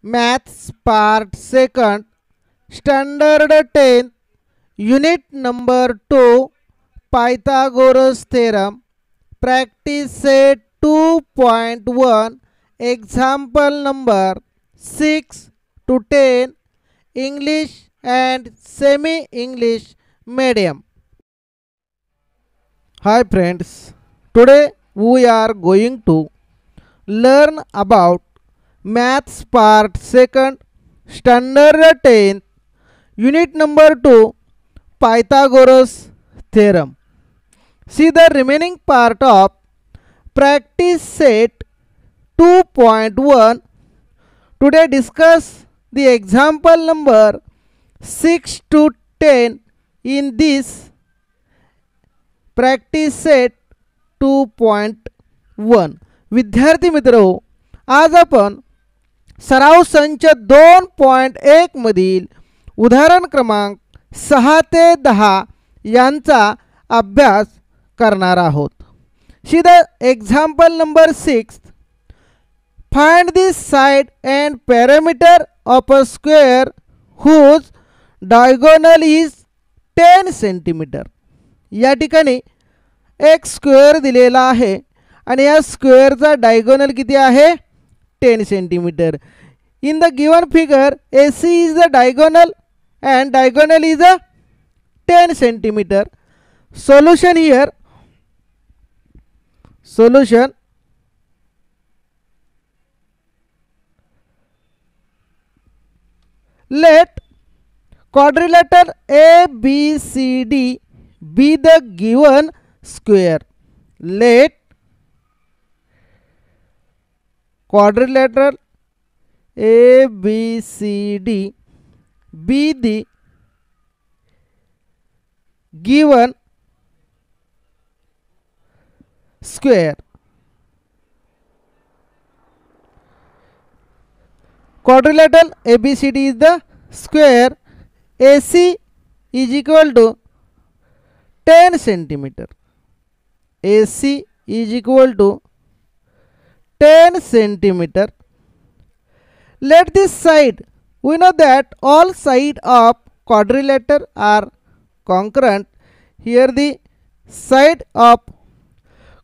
Maths Part 2nd, Standard 10, Unit number 2, Pythagoras Theorem, Practice Set 2.1, Example number 6 to 10, English and Semi-English Medium. Hi friends, today we are going to learn about Maths Part 2nd, Standard 10, Unit number 2, Pythagoras Theorem. See the remaining part of Practice Set 2.1. Today discuss the example number 6 to 10 in this Practice Set 2.1. विद्यार्थी मित्रों, आज आपण सराव संच 2.1 मधील उदाहरण क्रमांक 6 ते 10 यांचा अभ्यास करणार आहोत. See the example number 6. Find the side and parameter of a square whose diagonal is 10 centimetre. या ठिकाणी एक स्क्वेअर दिलेला आहे आणि या स्क्वेअरचा डायगोनल किती आहे? 10 centimetre. In the given figure, AC is the diagonal and diagonal is a 10 centimeter. Solution here. Solution. Let quadrilateral ABCD be the given square. Let quadrilateral ABCD be the given square. Quadrilateral ABCD is the square. AC is equal to 10 centimeter. AC is equal to 10 centimeter. Let this side, we know that all sides of quadrilateral are congruent. Here the side of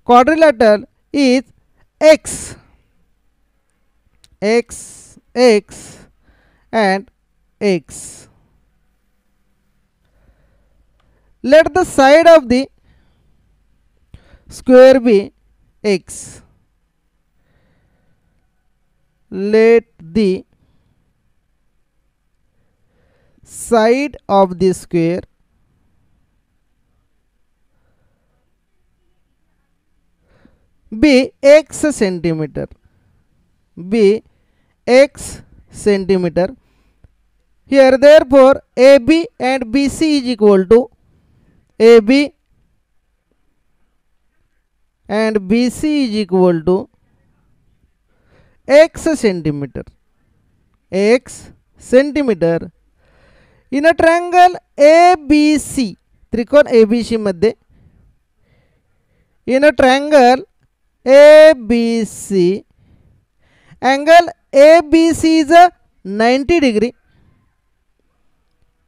quadrilateral is x, x, x and x. Let the side of the square be x. Let the side of the square be x centimeter. Be x centimeter. Here therefore AB and BC is equal to AB and BC is equal to x centimeter. X centimeter. In a triangle ABC, त्रिकोण ABC मध्ये, in a triangle ABC, angle ABC is a 90 degree.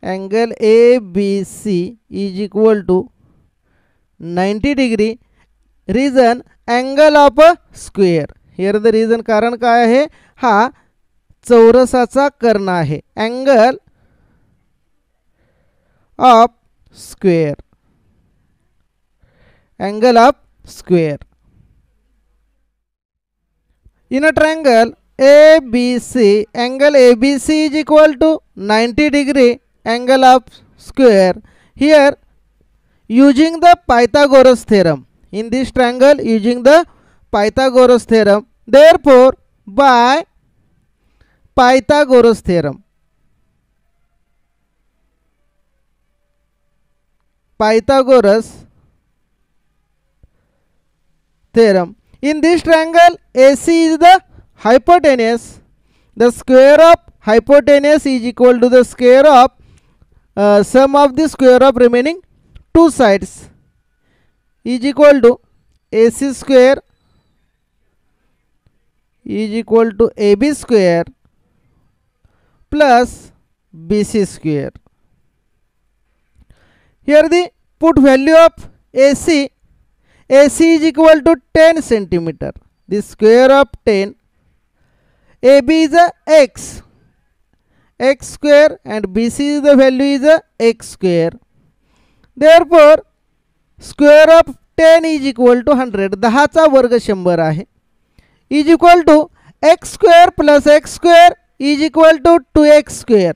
Angle ABC is equal to 90 degree. Reason, angle of a square. Here the reason, कारण काय आहे? हा चौरसाचा कर्ण आहे. Angle of square. Angle of square. In a triangle ABC, angle ABC is equal to 90 degree. Angle of square. Here using the Pythagoras theorem. In this triangle using the Pythagoras theorem. Therefore, by Pythagoras theorem, Pythagoras theorem, in this triangle AC is the hypotenuse. The square of hypotenuse is equal to the square of sum of the square of remaining two sides is equal to AC square is equal to AB square plus BC square. Here the put value of AC. AC is equal to 10 centimeter. The square of 10. AB is a x. X square and BC is the value is a x square. Therefore, square of 10 is equal to 100. 10 चा वर्ग 100 आहे. Is equal to x square plus x square is equal to 2x square.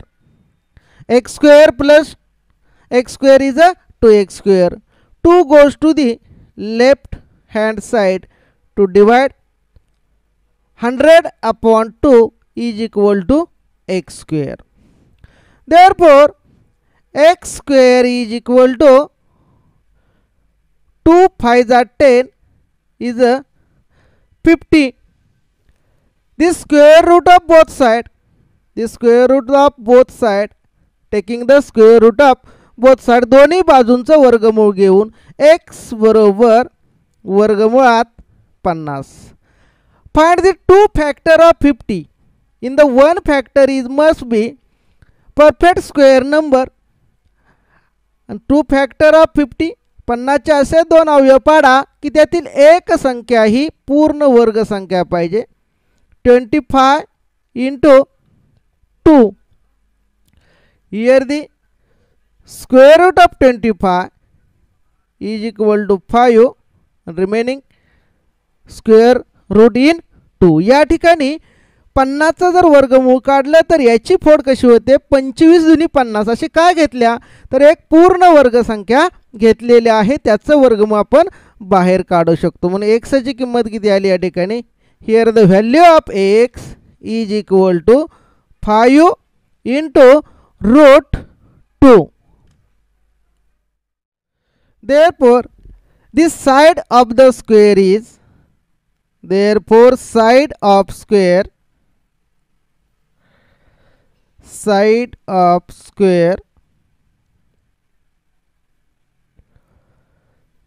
X square plus x square is a 2x square. 2 goes to the left hand side to divide 100 upon 2 is equal to x square. Therefore, x square is equal to 2 5 are 10 is a 50. The square root of both side. The square root of both side. Taking the square root of both side. दोन्ही बाजूंचा वर्गमूळ घेऊन x बरोबर वर्गमुळात 50. Find the two factor of 50. In the one factor is must be perfect square number. And two factor of 50. 50 चे असे दोन अवयव पाडा की त्यातील एक संख्या ही पूर्ण वर्ग संख्या पाहिजे. 25 into 2. Here the square root of 25 is equal to 5 and remaining square root in 2. या ठिकाणी 50 चा जर वर्गमूळ काढला तर याची फोड कशी होते 25 दुनी 50 अशी काय घेतल्या तर एक पूर्ण वर्ग संख्या घेतलेली आहे त्याचं वर्गमूळ आपण बाहेर काढू शकतो. म्हणून x ची किंमत किती आली या ठिकाणी. Here the value of x is equal to 5 into root 2. Therefore, the side of the square is, therefore side of square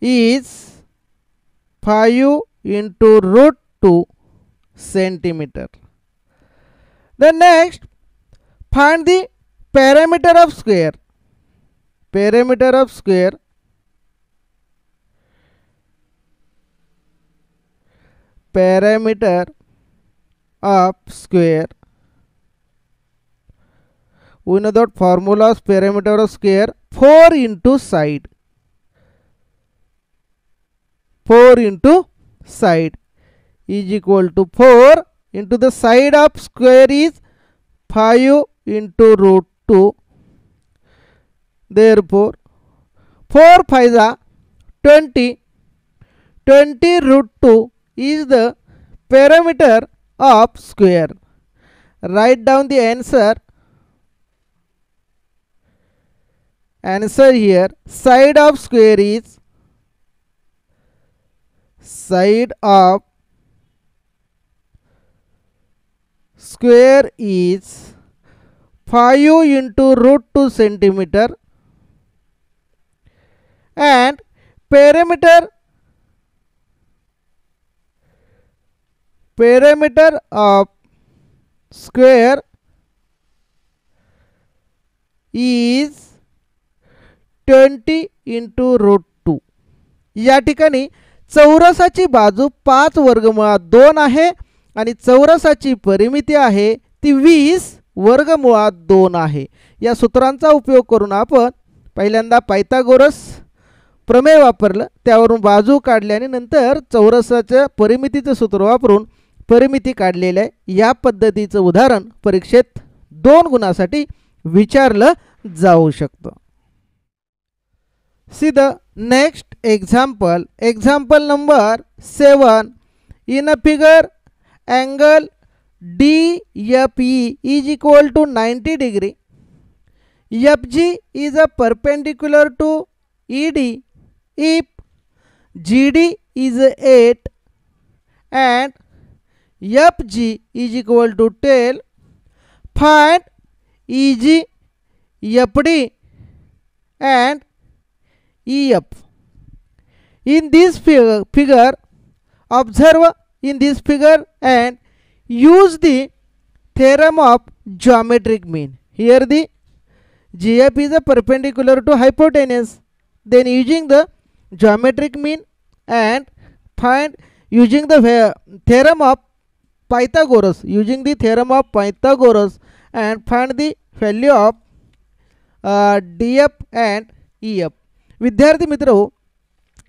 is 5 into root 2 centimeter. Then next, find the perimeter of square. Perimeter of square. Perimeter of square. We know that formula of perimeter of square 4 into side. 4 into side is equal to 4 into the side of square is 5 into root 2. Therefore, 4 5 are 20. 20 root 2 is the perimeter of square. Write down the answer. Answer here. Side of square is side of square is 5 into root 2 centimeter and perimeter of square is 20 into root 2. या ठिकाणी चौरसाची बाजू 5 वर्गमुळात 2 आहे आणि चौरसाची परिमिती आहे ती 20 वर्गमुळात 2 आहे. या सूत्रांचा उपयोग करून आपण पहिल्यांदा पायथागोरस प्रमेय वापरलं त्यावरून बाजू काढल्याने नंतर चौरसाच्या परिमितीचे सूत्र वापरून परिमिती काढलेली आहे. या पद्धतीचं उदाहरण परीक्षेत 2 गुणासाठी विचारलं जाऊ शकतं. See the next example. Example number 7. In a figure, angle DFE is equal to 90 degree. FG is a perpendicular to ED if GD is 8 and FG is equal to 10. Find EG, FD and EF. In this figure, observe in this figure and use the theorem of geometric mean. Here the GF is a perpendicular to hypotenuse. Then using the geometric mean and find using the theorem of Pythagoras, using the theorem of Pythagoras and find the value of DF and EF. विद्यार्थी मित्र,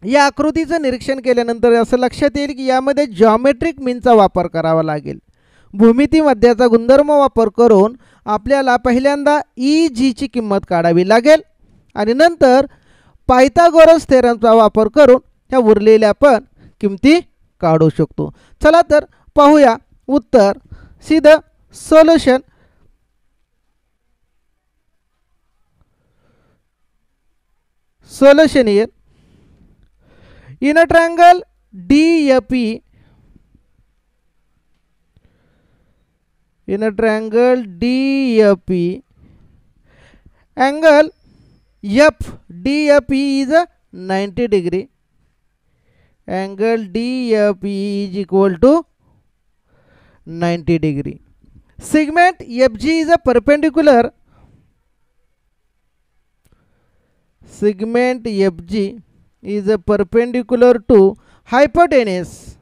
या आकृतीचं निरीक्षण केल्यानंतर असं लक्षात येईल की यामध्ये जॉमेट्रिक मीनचा वापर करावा लागेल. भूमिती मध्याचा गुणधर्म वापर करून आपल्याला पहिल्यांदा EG ची किंमत काढावी लागेल आणि नंतर पायथागोरस थेरमचा वापर करून ह्या उरलेल्या पण किमती काढू शकतो. चला तर पाहूया उत्तर. See the solution. Solution here. In a triangle DFE, in a triangle DFE, angle DFE is a 90 degree. Angle DFE is equal to 90 degree. Segment FG is a perpendicular. Segment FG is a perpendicular to hypotenuse.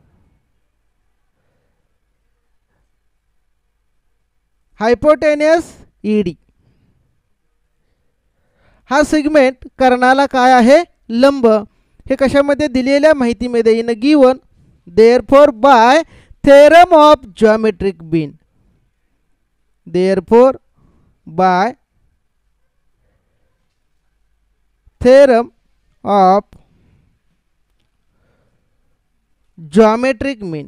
Hypotenuse ED. हा segment कर्णाला काय आहे? लंब. हे कशामध्ये दिलेल्या माहितीमध्ये in given therefore by theorem of geometric mean. Therefore by theorem of geometric mean.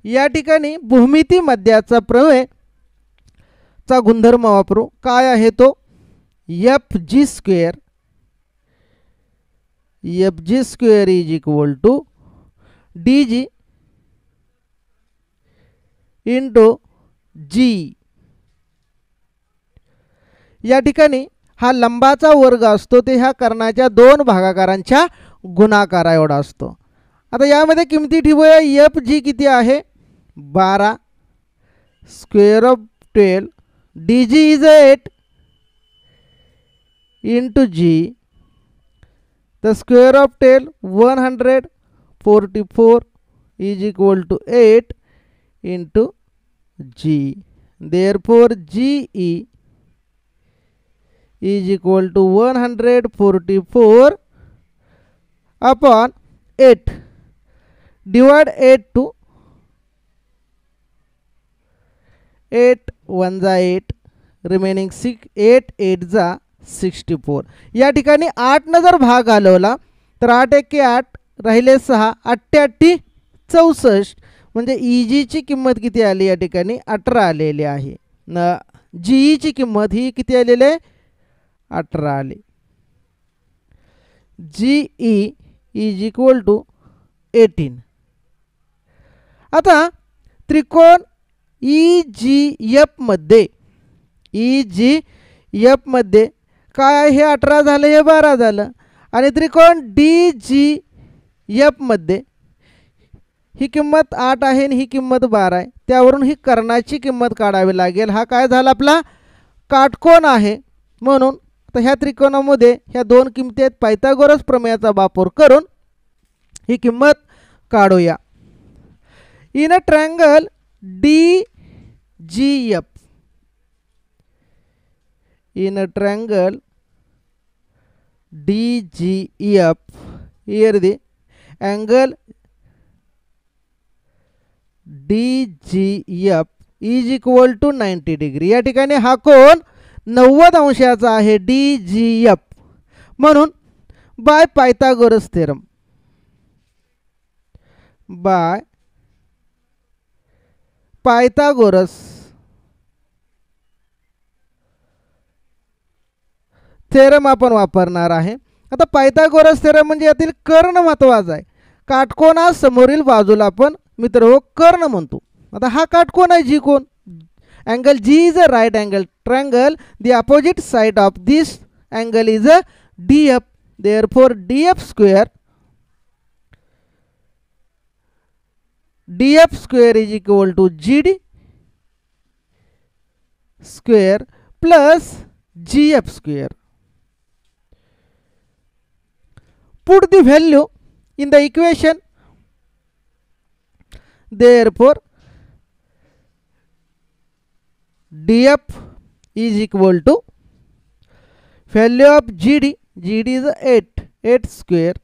या ठिकाणी भूमिती मध्याचा प्रमेय चा गुणधर्म वापरू. काय आहे तो? FG square. FG square is equal to DG into G. या ठिकाणी हा लंबाचा वर्ग असतो ते ह्या कर्णाच्या दोन भागाकारांच्या गुणाकारा एवढा असतो. आता यामध्ये किमती ठेवूया. FG किती आहे? 12 square of 12. DG is 8 into G. The square of 12 144 is equal to 8 into G. Therefore GE is equal to 144 upon 8. Divide 8 to 8 1 जा 8 remaining 6 8 8 जा 64. या ठिकाणी 8 न जर भाग घालवला तर 8 एके 8 राहिले 6 88 64. म्हणजे EG ची किंमत किती आली? या ठिकाणी 18 आलेली आहे. GE ची किंमत ही किती आलेली आहे? 18 आली. GE is equal to 18. आता त्रिकोण EGF मध्ये काय आहे? हे 18 झालं, हे 12 झालं. आणि त्रिकोण DGF मध्ये ही किंमत 8 आहे आणि ही किंमत 12 आहे. त्यावरून ही कर्णाची किंमत काढावी लागेल. हा काय झाला? आपला काटकोन आहे. म्हणून तर ह्या त्रिकोणामध्ये ह्या दोन किमती आहेत. पायथागोरस प्रमेयाचा वापर करून ही किंमत काढूया. In a triangle DGF, in a triangle DGF, here the angle DGF is equal to 90 degree. या ठिकाणी हा कोन 90 अंशाचा आहे DGF. म्हणून bye Pythagoras theorem, bye Pythagoras theorem आपण वापरणार आहे. आता पायथागोरस थेरम म्हणजे यातील कर्ण महत्त्वाचा आहे. काटकोना समोरील बाजूला आपण मित्र कर्ण म्हणतो. आता हा काटकोन आहे G कोन. Angle G is a right angle triangle. The opposite side of this angle is a DF. Therefore DF square, is equal to GD. 12 into 8 square plus gf square. Put the value in the equation. Therefore, df is equal to value of gd is 8 square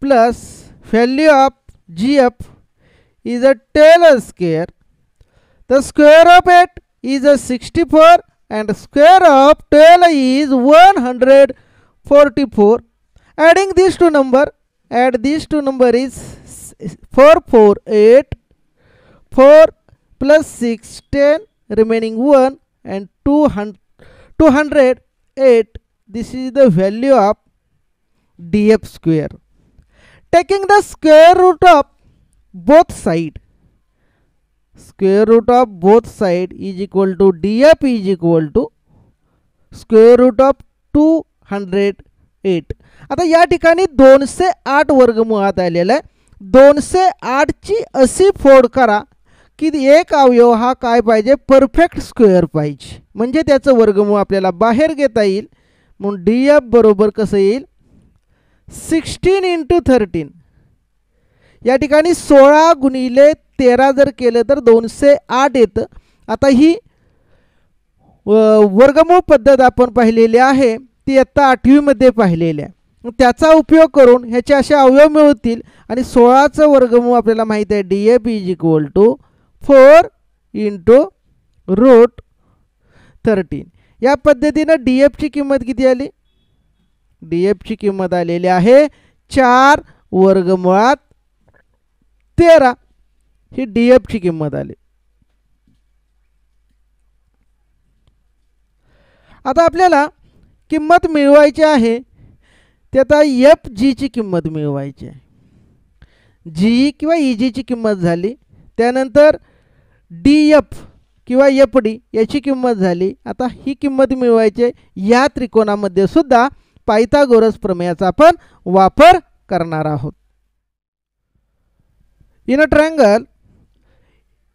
plus value of gf is a Taylor square. The square of 8 is a 64 and square of Taylor is 144. Adding these two number, add these two number is 448, 4 plus 6 10, remaining 1 and 208. This is the value of df square. Taking the square root of both side, square root of both side is equal to df is equal to square root of 208. आता या ठिकाणी 208 वर्गमुळात आलेला आहे. 208 ची अशी फोड करा की एक अवयव हा काय पाहिजे, परफेक्ट स्क्वेअर पाहिजे, म्हणजे त्याचं वर्गमूळ आपल्याला बाहेर घेता येईल. म्हणून df बरोबर कसं येईल, 16 × 13. या ठिकाणी 16 गुणिले 13 जर केलं तर 208 येतं. आता ही वर्गमूळ पद्धत आपण पाहिलेली आहे, ती इयत्ता 8वी मध्ये पाहिलेली आहे. त्याचा उपयोग करून ह्याचे असे अवयव मिळतील आणि 16चं वर्गमूळ आपल्याला माहिती आहे df इज इक्वल टू 4 × √13. या पद्धतीने df ची किंमत किती आली, df ची किंमत आलेली आहे 4 वर्गमुळात 13. ही df ची किंमत आली. आता आपल्याला किंमत मिळवायची आहे, ते आता fg ची किंमत मिळवायची आहे. g किंवा eg ची किंमत झाली, त्यानंतर df किंवा fd याची किंमत झाली. आता ही किंमत मिळवायची आहे. या त्रिकोणामध्ये सुद्धा पायथागोरस प्रमेयाचा आपण वापर करणार आहोत. In a triangle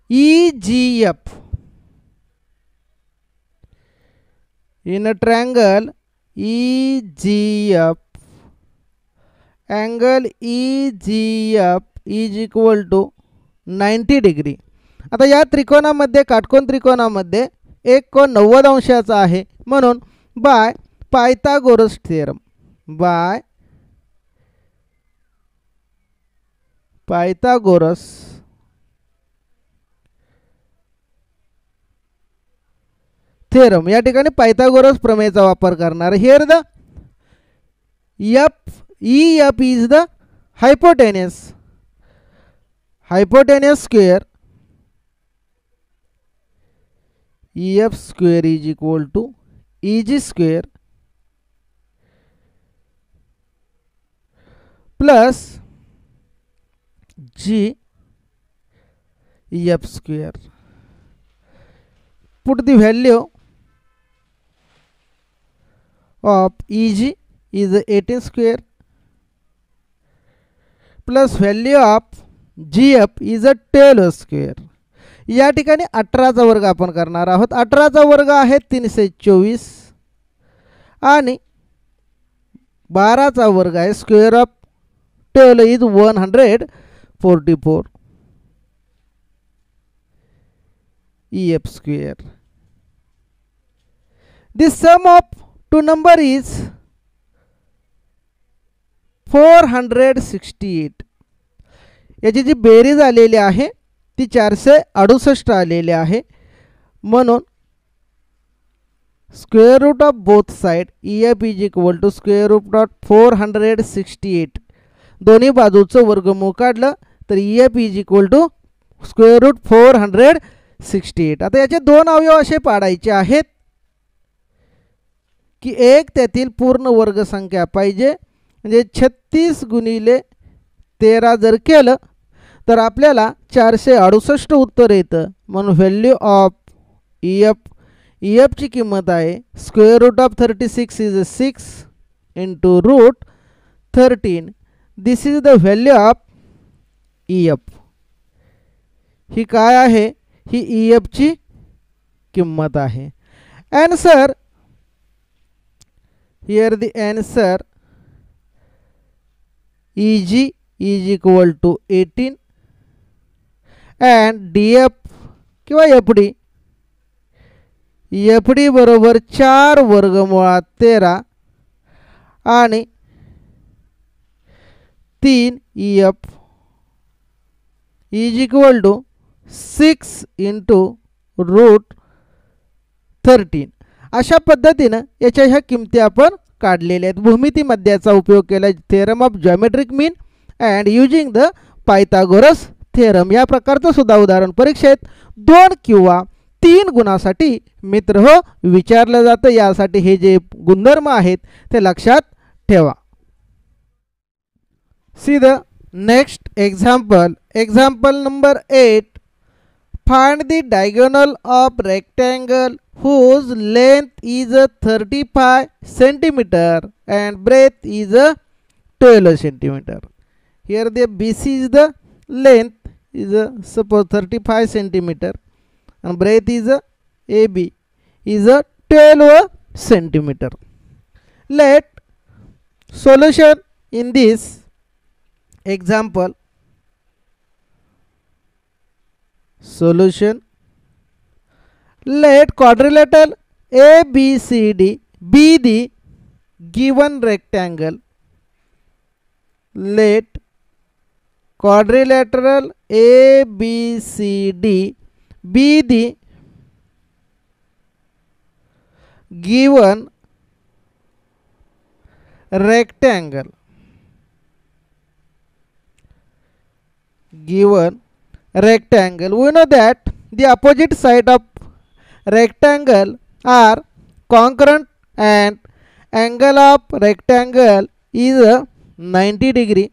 EGF, in a triangle EGF, angle EGF is equal to 90 degree. आता या त्रिकोणामध्ये, काटकोन त्रिकोणामध्ये एक कोन 90 अंशाचा आहे, म्हणून bye Pythagoras theorem, bye Pythagoras theorem, या ठिकाणी पायथागोरस प्रमेयचा वापर करणार. Here the EF is the hypotenuse square. EF square is equal to EG square plus GF square. Put the value of EG is 18 square plus value of GF is a Taylor square. या ठिकाणी 18चा वर्ग आपण करणार आहोत. 18चा वर्ग आहे 324 आणि 12चा वर्ग आहे square of twelve is 144. EF square. The sum of two number is 468. याची जी बेरीज आलेली आहे ती 468 आलेली आहे. म्हणून square root of both side EF is equal to square root of 468. दोन्ही बाजूचं वर्गमूळ काढलं तर EF is equal to square root 468. आता याचे दोन अवयव असे पाडायचे आहेत की एक त्यातील पूर्ण वर्ग संख्या पाहिजे, म्हणजे 36 गुणिले 13 जर केलं तर आपल्याला 468 उत्तर येतं. म्हणून व्हॅल्यू ऑफ EF ची किंमत आहे square root of 36 is 6 into √13. This is the value of EF. ही काय आहे, ही EF ची किंमत आहे. Answer, here the answer EG is equal to 18 and DF किंवा FD बरोबर 4 वर्गमुळात 13 आणि 3 EF is equal to 6 into root 13. अशा पद्धतीनं याच्या ह्या किमती आपण काढलेल्या आहेत. भूमिती मध्याचा उपयोग केला, theorem of geometric mean and using the Pythagoras theorem. या प्रकारचं सुद्धा उदाहरण परीक्षेत 2 किंवा 3 गुणासाठी मित्र हो विचारलं जातं. यासाठी हे जे गुणधर्म आहेत ते लक्षात ठेवा. See the next example. Example number 8. Find the diagonal of rectangle whose length is 35 centimeter and breadth is 12 centimeter. Here the BC is the length is suppose 35 centimeter and breadth is AB is 12 centimeter. Let solution in this example. Solution. Let quadrilateral ABCD be the given rectangle. Let quadrilateral ABCD be the given rectangle. Given rectangle. We know that the opposite side of rectangle are congruent and angle of rectangle is 90 degree.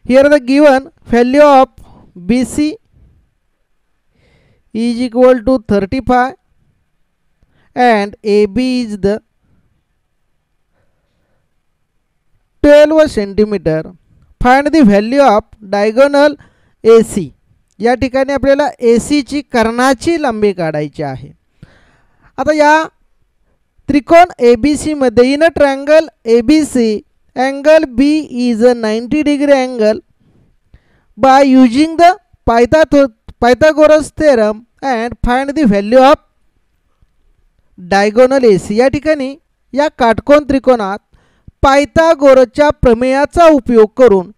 Here the given value of BC is equal to 35 and AB is the 12 centimeter. Find the value of diagonal AC. या ठिकाणी आपल्याला AC ची कर्णाची लांबी काढायची आहे. आता या त्रिकोण ABC मध्ये in triangle ABC angle B is a 90 degree angle. By using the Pythagoras theorem and find the value of diagonal AC. या ठिकाणी या काटकोन त्रिकोणात पायथागोरसच्या प्रमेयाचा उपयोग करून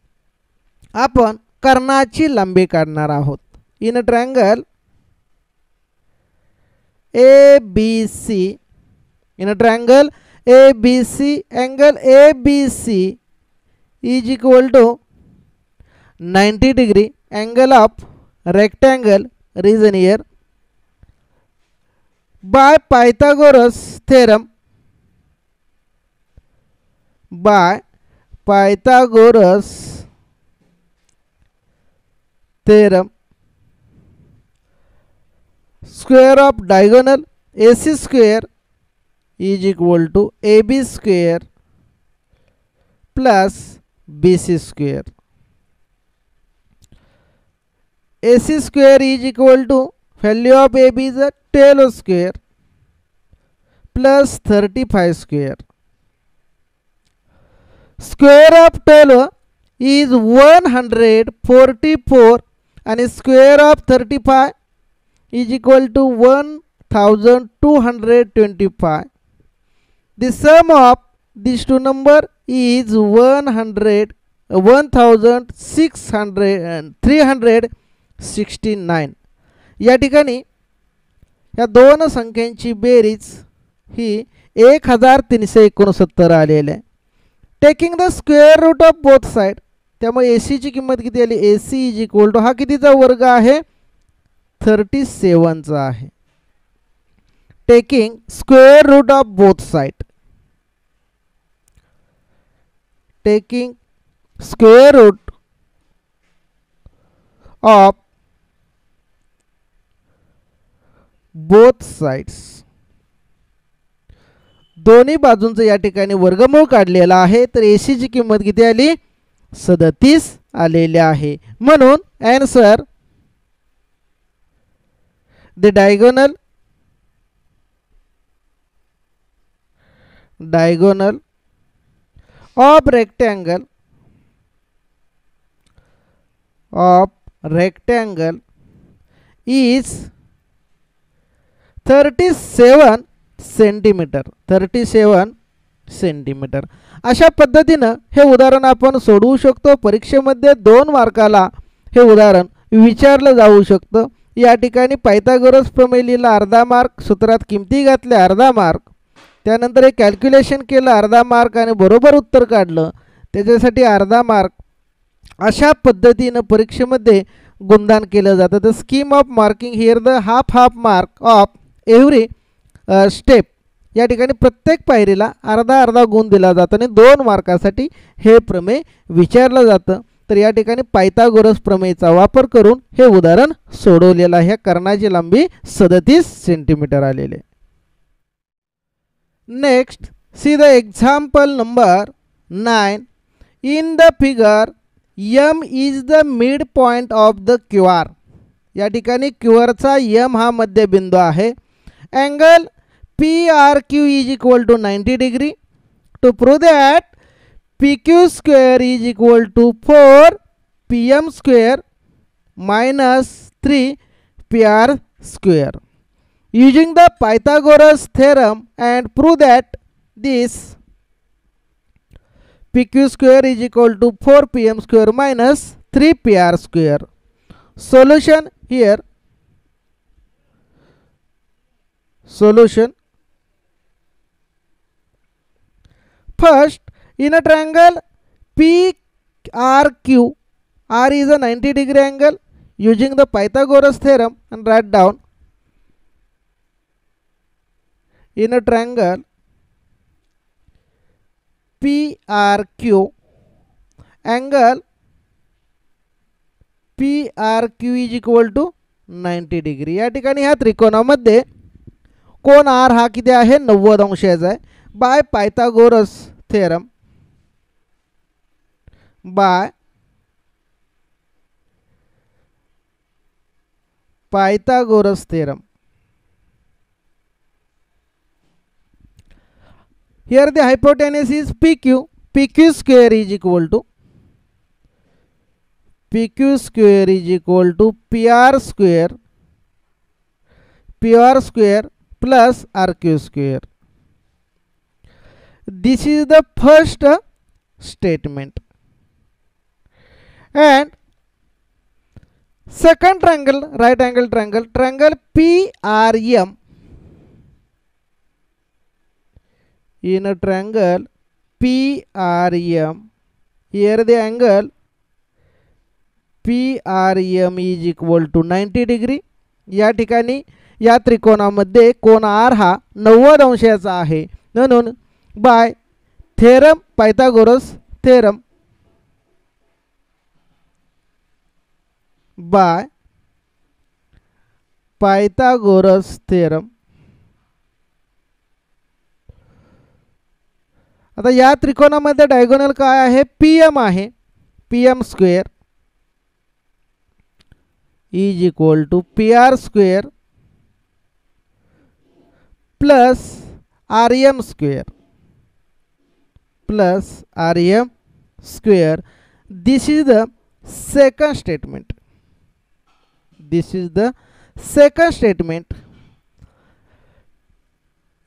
आपण कर्णाची लांबी काढणार आहोत. In triangle ABC, in triangle ABC angle ABC is equal to 90 degree angle of rectangle region here. By Pythagoras theorem, by Pythagoras theorem, square of diagonal AC square is equal to AB square plus BC square. AC square is equal to value of AB is 12 square plus 35 square. Square of 12 is 144 and square of 35 is equal to 1225. The sum of these two number is 369. या ठिकाणी या दोन संख्यांची बेरीज ही 1369 आलेली आहे. Taking the square root of both side, त्यामुळे AC ची किंमत किती आली? AC इज इक्वल टू हा कितीचा वर्ग आहे? 37 चा आहे. Taking square root of both side, taking square root of both sides, दोन्ही बाजूंचा या ठिकाणी वर्गमूळ काढलेला आहे. तर AC ची किंमत किती आली? 37 आलेली आहे. म्हणून answer the diagonal of rectangle is 37 centimetre. 37 centimetre. अशा पद्धतीनं हे उदाहरण आपण सोडवू शकतो. परीक्षेमध्ये 2 मार्काला हे उदाहरण विचारलं जाऊ शकतं. या ठिकाणी पायथागोरस प्रमेय लिहिला अर्धा मार्क, सूत्रात किमती घातल्या अर्धा मार्क, त्यानंतर एक कॅल्क्युलेशन केलं अर्धा मार्क आणि बरोबर उत्तर काढलं त्याच्यासाठी अर्धा मार्क. अशा पद्धतीनं परीक्षेमध्ये गुणदान केलं जातं. The scheme of marking here the half mark of every step. या ठिकाणी प्रत्येक पायरीला अर्धा अर्धा गुण दिला जातो आणि 2 मार्कासाठी हे प्रमेय विचारलं जातं. तर या ठिकाणी पायथागोरस प्रमेयचा वापर करून हे उदाहरण सोडवलेलं आहे. कर्णाची लांबी 37 सेंटीमीटर आलेले. Next see the example number 9. In the figure M is the mid point of the Q R. या ठिकाणी क्यू आरचा एम हा मध्यबिंदू आहे. Angle PRQ is equal to 90 degree. To prove that PQ square is equal to 4 PM square minus 3 PR square. Using the Pythagoras theorem and prove that this PQ square is equal to 4 PM square minus 3 PR square. Solution here. Solution. First, in a triangle PRQ, R is a 90 degree angle. Using the Pythagoras theorem and write down. In a triangle PRQ, angle PRQ is equal to 90 degree. या ठिकाणी ह्या त्रिकोणामध्ये कोण R हा किती आहे 90 अंशाचा आहे. Bye Pythagoras theorem here the hypotenuse is PQ square is equal to PR square plus RQ square. This is the first statement. And second triangle, right angle triangle PRM. In a triangle PRM, here the angle PRM is equal to 90 degree. या ठिकाणी या त्रिकोणामध्ये कोण R हा 90 अंशाचा आहे. म्हणून bye theorem Pythagoras theorem आता या त्रिकोणामध्ये डायगोनल काय आहे PM आहे. PM square is equal to PR square plus RM square. This is the second statement.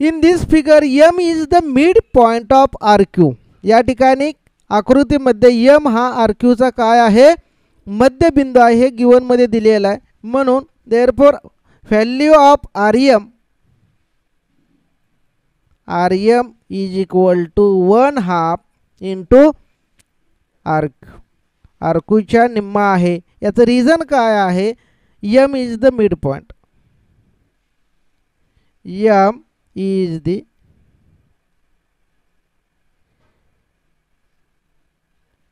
In this figure M is the midpoint of RQ. या ठिकाणी आकृतीमध्ये M हा RQ चा काय आहे मध्यबिंदू आहे. गिवन मध्ये दिलेला आहे. म्हणून therefore value of RM is equal to 1/2 into RQ च्या निम्मा आहे. याचं रिझन काय आहे M is the midpoint. M is the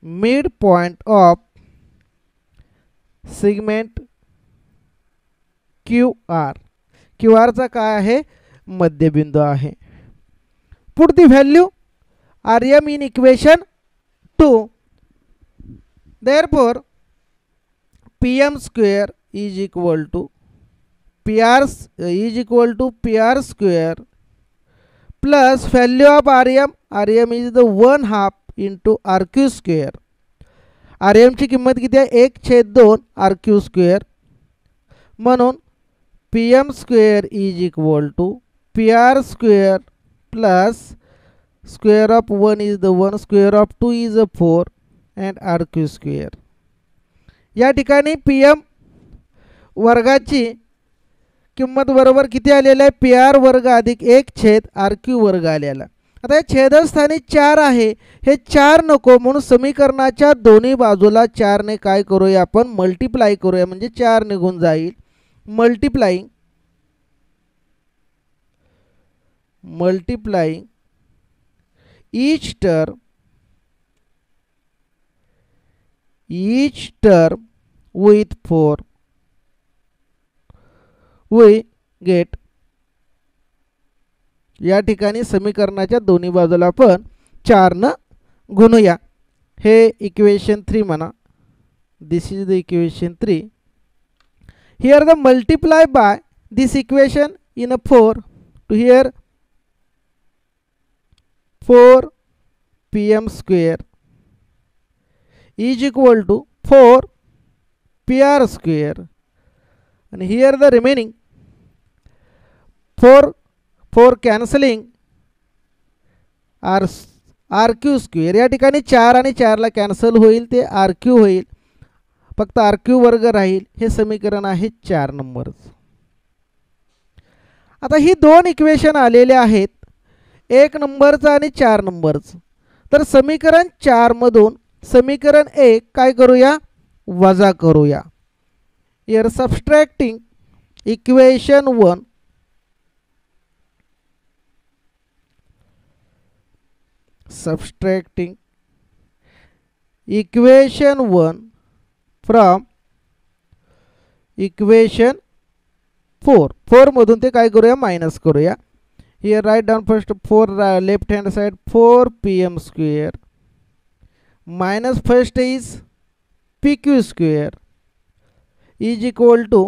midpoint of segment QR. QR चा काय आहे मध्यबिंदू आहे. Put the value RM in equation 2. Therefore PM square is equal to PR is equal to PR square plus value of RM. RM is the 1/2 into RQ square. RM ची किंमत किती आहे 1/2 RQ square. म्हणून PM square is equal to PR square plus square of 1 is the 1, square of 2 is a 4 and RQ square. या ठिकाणी PM वर्गाची किंमत बरोबर किती आलेलं आहे PR वर्ग अधिक 1 RQ वर्ग आलेला. आता हे छेदस्थानी 4 आहे, हे 4 नको म्हणून समीकरणाच्या दोन्ही बाजूला 4 ने काय करूया आपण मल्टिप्लाय करूया, म्हणजे 4 निघून जाईल. Multiplying each term with 4 we get. या ठिकाणी समीकरणाच्या दोन्ही बाजूला आपण 4 न गुणूया. हे इक्वेशन 3 म्हणा. This is the equation 3. Here the multiply by this equation in 4 to here 4 PM square is equal to 4 PR square, and here the remaining 4 cancelling RQ square. या ठिकाणी 4 आणि 4 ला कॅन्सल होईल, ते RQ होईल, फक्त RQ वर्ग राहील. हे समीकरण आहे 4 नंबरचं. आता ही दोन इक्वेशन आलेले आहेत, 1 नंबरचं आणि 4 नंबरचं. तर समीकरण 4 मधून समीकरण 1 काय करूया वजा करूया. Here subtracting equation 1 from equation 4 मधून ते काय करूया मायनस करूया. Here write down first 4 left hand side 4 PM square minus first is PQ square is equal to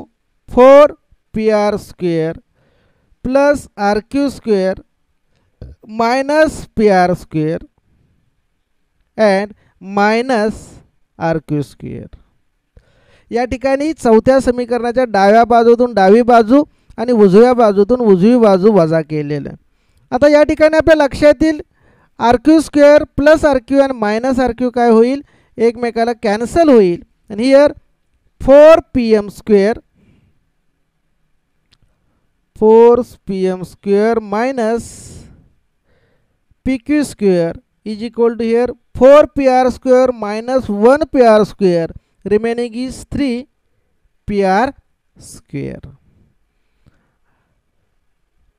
4 PR square plus RQ square minus PR square and minus RQ square. या ठिकाणी चौथ्या समीकरणाच्या डाव्या बाजूतून डावी बाजू आणि उजव्या बाजूतून उजवी बाजू वजा केलेलं. आता या ठिकाणी आपल्या लक्षात येईल RQ स्क्वेअर प्लस RQ आणि मायनस RQ काय होईल एकमेकाला कॅन्सल होईल. आणि here 4 PM square minus PQ square is equal to here 4 PR square minus 1 PR square, remaining is 3 PR square.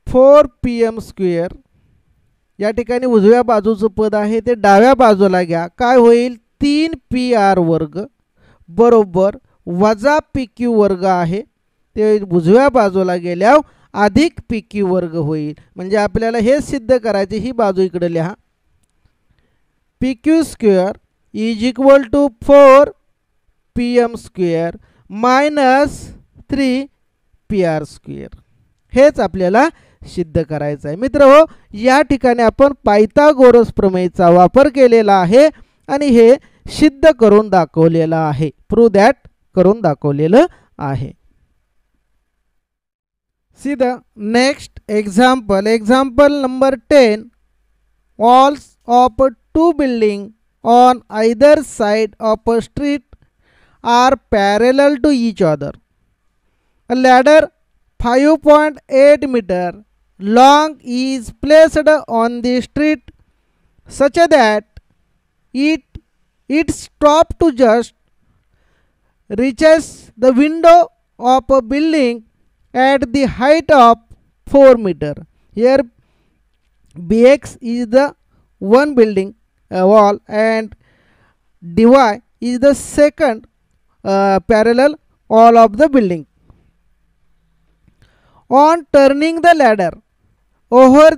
4 PM square या ठिकाणी उजव्या बाजूचं पद आहे ते डाव्या बाजूला घ्या. काय होईल 3 PR वर्ग बरोबर वजा PQ वर्ग आहे, ते उजव्या बाजूला गेल्यावर अधिक PQ वर्ग होईल. म्हणजे आपल्याला हे सिद्ध करायचे, ही बाजू इकडे लिहा. PQ square is equal to 4 PM square minus 3 PR square. हेच आपल्याला सिद्ध करायचं आहे. मित्रहो, या ठिकाणी आपण पायथागोरस प्रमेयचा वापर केलेला आहे आणि हे सिद्ध करून दाखवलेलं आहे. प्रूव्ह दॅट करून दाखवलेलं आहे. See the next example. Example number 10. Walls of 2 buildings on either side of a street are parallel to each other. A ladder 5.8 meter long is placed on the street such that its top to just reaches the window of a building at the height of 4 meter. Here BX is the one building wall and DY is the second parallel wall of the building. On turning the ladder over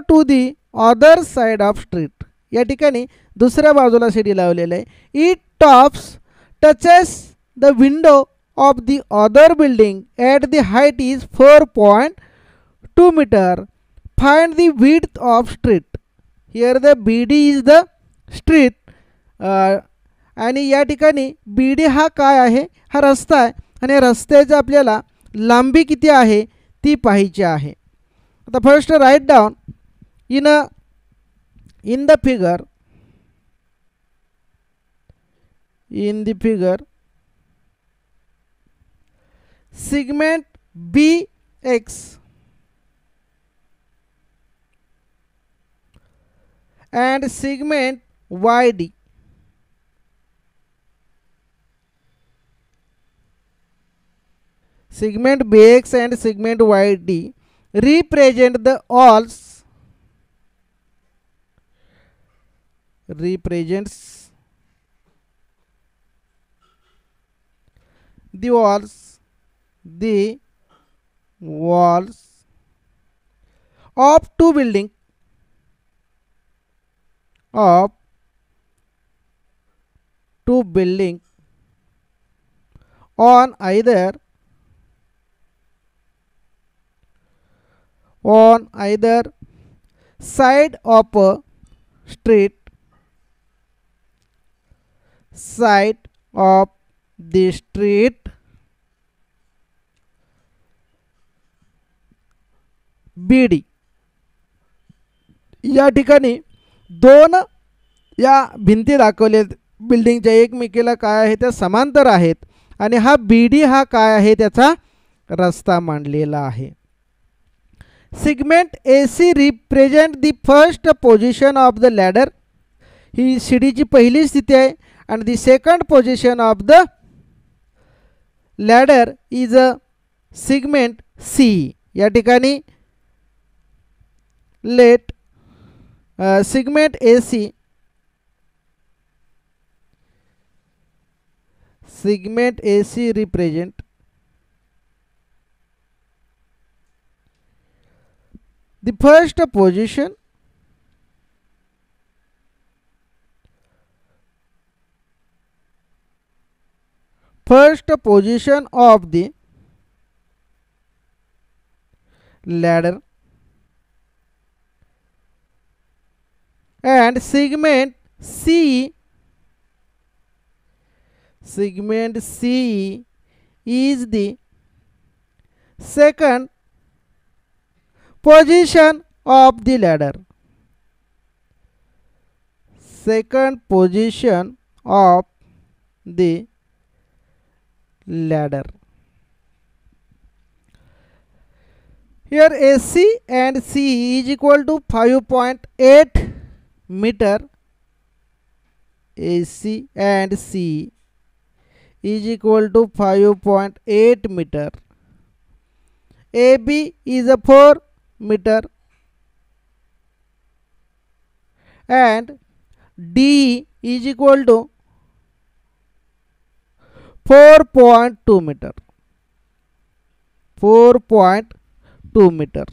to the other side of street, या ठिकाणी दुसऱ्या बाजूला शिडी लावलेलं आहे. It tops touches the window of the other building at the height is 4.2 meter. Find the width of street. Here the BD is the street आणि या ठिकाणी BD हा काय आहे, हा रस्ता आहे आणि रस्त्याची आपल्याला लांबी किती आहे ती पाहायची आहे. आता first write down in the figure segment BX and segment YD. Segment BX and segment YD represent the walls the walls of two buildings on either side of a street, BD. या ठिकाणी दोन या भिंती दाखवल्या बिल्डिंगच्या एकमेकीला काय आहे त्या समांतर आहेत आणि हा BD हा काय आहे त्याचा रस्ता मांडलेला आहे. Segment AC represent the first position of the ladder. ही सीडीची पहिली स्थिती आहे and the second position of the ladder is a segment C. या ठिकाणी let segment AC represent the first position of the ladder and segment C is the second position of the ladder. Second position of the ladder. Here AC and C is equal to 5.8 meter. AC and C is equal to 5.8 meter. AB is a 4 meter and D is equal to 4.2 meter. 4.2 meter.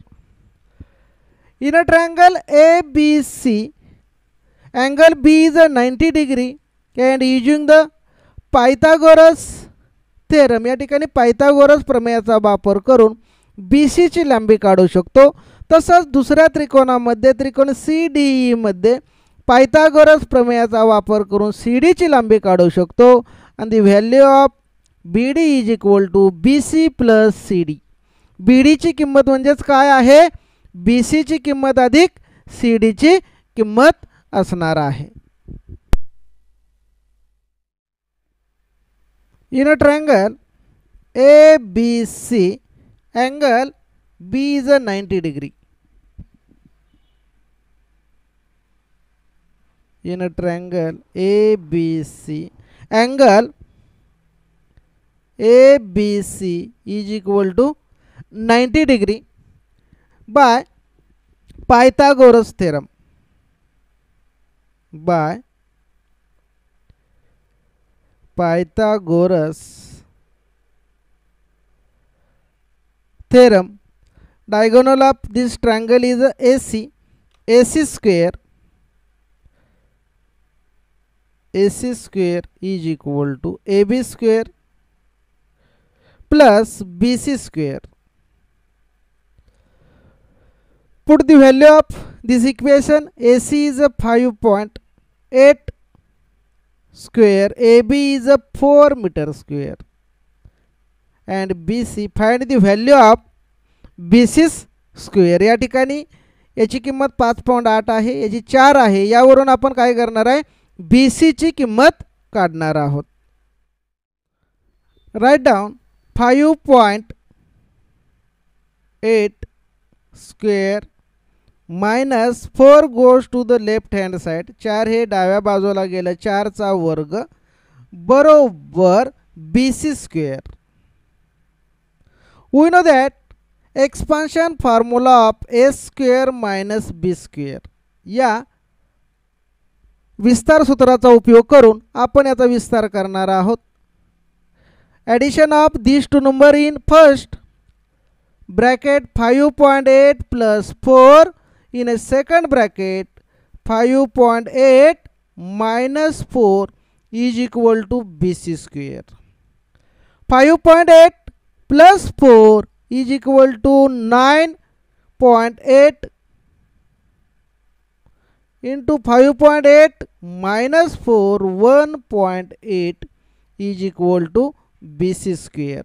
In a triangle ABC, angle B is a 90 degree and using the Pythagoras theorem, या ठिकाणी Pythagoras प्रमेयाचा वापर करून BC ची लांबी काढू शकतो. तसंच दुसऱ्या त्रिकोणामध्ये त्रिकोण CDE मध्ये पायथागोरस प्रमेयाचा वापर करून CD ची लांबी काढू शकतो and the value of BD is equal to BC plus CD. BD ची किंमत म्हणजेच काय आहे, BC ची किंमत अधिक CD ची किंमत असणार आहे. In a triangle ABC, angle B is a 90 degree. In a triangle ABC, angle ABC is equal to 90 degree by Pythagoras theorem. By Pythagoras theorem, diagonal of this triangle is AC. AC square is equal to AB square plus BC square. Put the value of this equation. AC is a 5.8 square, AB is a 4 meter square, and BC, find the value of BC square. या ठिकाणी याची किंमत 5.8 आहे, याची 4 आहे. यावरून आपण काय करणार आहे, BC ची किंमत काढणार आहोत. Write down 5.8 square minus 4 goes to the left hand side. 4 हे डाव्या बाजूला गेलं, 4 चा वर्ग बरोबर BC square. We know that expansion formula of A square minus B square. या विस्तार सूत्राचा उपयोग करून आपण याचा विस्तार करणार आहोत. Addition of these two number in first bracket 5.8 plus 4 in a second bracket 5.8 minus 4 is equal to BC square. 5.8 plus 4 is equal to 9.8 into 5.8 minus 4 1.8 is equal to BC square.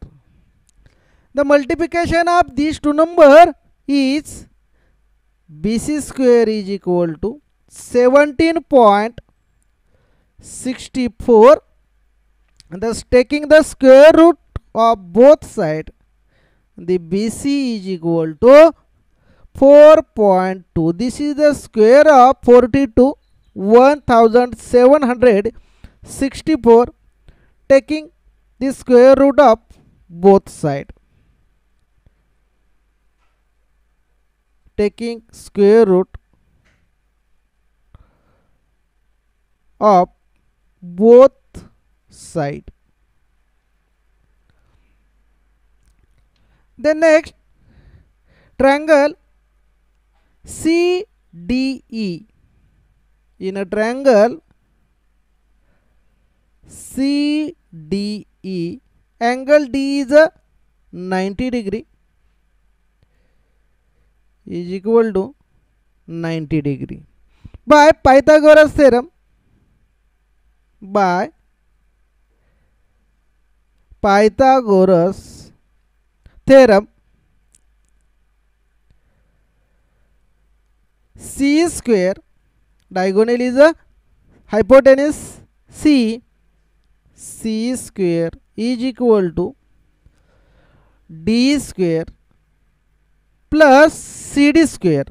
The multiplication of these two number is BC square is equal to 17.64, thus taking the square root of both sides, the BC is equal to 4.2. This is the square of 42 1764, taking the square root of both sides. Taking square root of both sides. Then next, triangle CDE. In a triangle CDE, angle D is a 90 degree, is equal to 90 degree. By Pythagoras theorem, by Pythagoras theorem, C square, diagonal is a hypotenuse C, C square is equal to D square plus CD square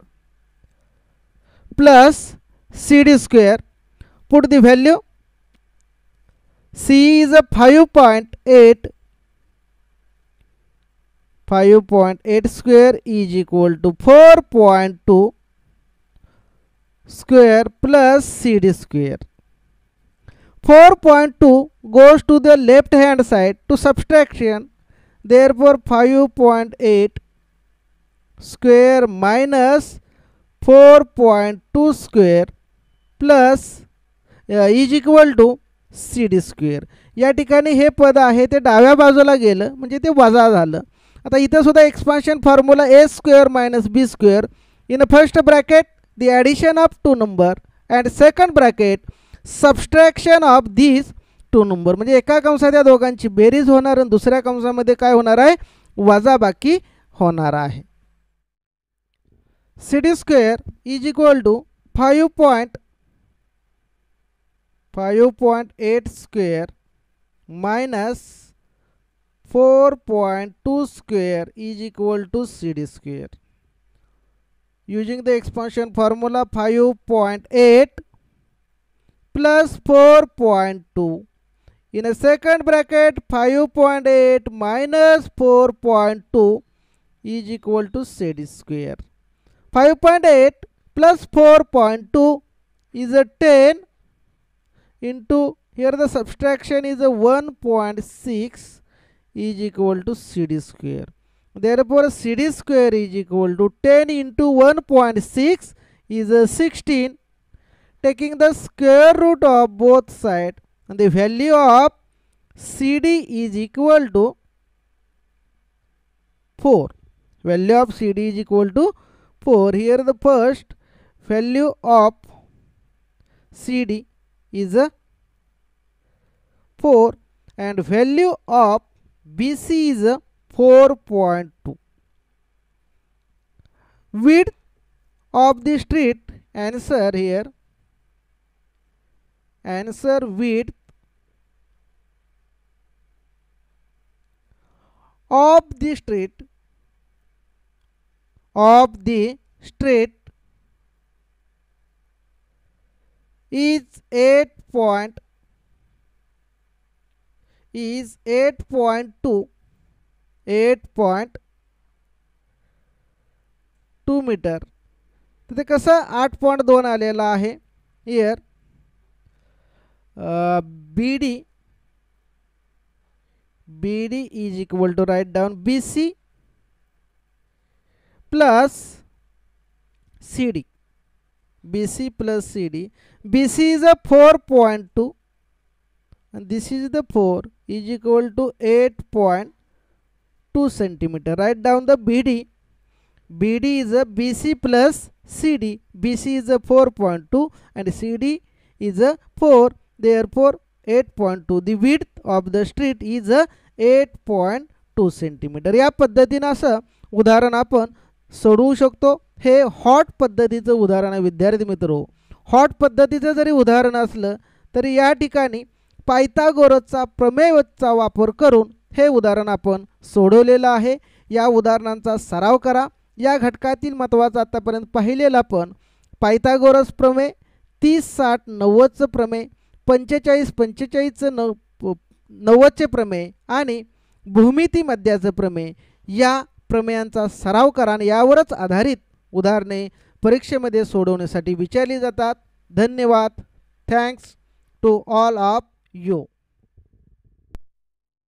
plus CD square. Put the value. C is a 5.8, 5.8 square is equal to 4.2 square plus CD square. 4.2 goes to the left hand side to subtraction, therefore 5.8 square minus 4.2 square plus is equal to CD square. या ठिकाणी हे पद आहे ते डाव्या बाजूला गेलं म्हणजे ते वजा झालं. आता इथं सुद्धा expansion formula A square minus B square. In the first bracket the addition of two number and second bracket subtraction of these two number. म्हणजे एका कंसात या दोघांची बेरीज होणार आणि दुसऱ्या कंसामध्ये काय होणार आहे, वजाबाकी होणार आहे. CD square is equal to 5.8 square minus 4.2 square is equal to CD square. Using the expansion formula, 5.8 plus 4.2 in a second bracket 5.8 minus 4.2 is equal to CD square. 5.8 plus 4.2 is a 10 into, here the subtraction is a 1.6 is equal to CD square. Therefore CD square is equal to 10 into 1.6 is a 16, taking the square root of both sides, and the value of CD is equal to 4. Value of CD is equal to 4. Here the first value of CD is 4 and value of BC is 4.2. Width of the street, answer here, answer width of the street is 8.2 metre. तिथे कसं 8.2 आलेला आहे. Here BD is equal to, write down, BC plus CD. BC plus CD. BC is a 4.2 and this is the 4 is equal to 8.2 centimeter. Write down the BD. BD is a BC plus CD. BC is a 4.2 and CD is a 4. Therefore 8.2. The width of the street is a 8.2 centimeter. या पद्धतीने असं उदाहरण आपण सोडवू शकतो. हे hot पद्धतीचं उदाहरण आहे विद्यार्थी मित्रो. हॉट पद्धतीचं जरी उदाहरण असलं तरी या ठिकाणी पायथागोरसचा प्रमेयचा वापर करून हे उदाहरण आपण सोडवलेलं आहे. या उदाहरणांचा सराव करा. या घटकातील महत्त्वाचं आतापर्यंत पाहिलेलं आपण पायथागोरस प्रमेय, 30-60-90चं प्रमेय, 45-45चं 90चे प्रमेय आणि भूमिती मध्याचं प्रमेय या प्रमेयांचा सराव करा आणि यावरच आधारित उदाहरणे परीक्षेमध्ये सोडवण्यासाठी विचारली जातात. धन्यवाद. Thanks to all of you.